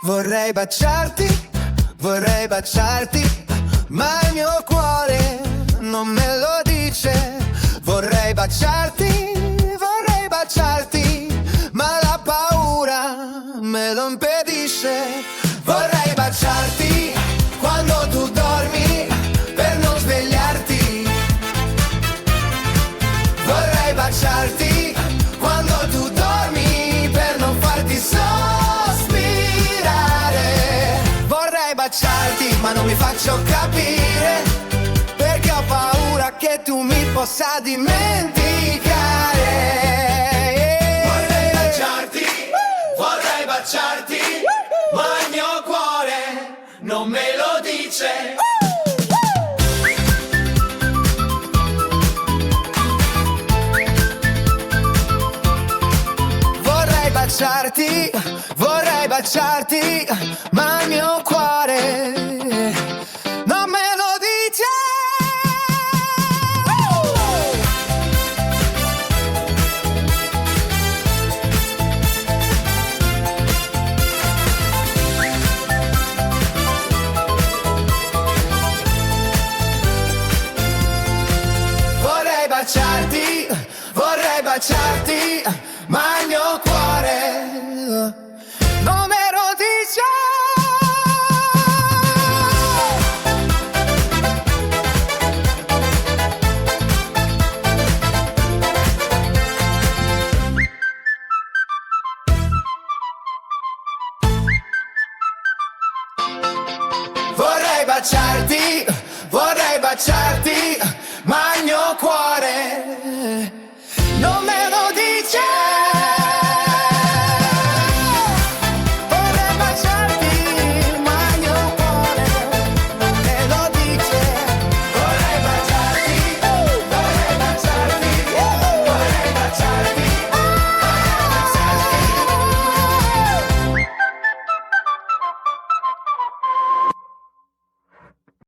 vorrei baciarti, ma il mio cuore non me lo dice. Vorrei baciarti, ma la paura me lo impedisce. Vorrei baciarti quando tu dormi per non svegliarti. Vorrei baciarti quando tu dormi per non farti sospirare. Vorrei baciarti ma non mi faccio capire, perché ho paura che tu mi possa dimenticare. Vorrei baciarti, ma il mio cuore non me lo dice. Vorrei baciarti, ma il mio cuore non me lo dice. Vorrei baciarti, ma il mio cuore non me lo dice. Vorrei baciarti,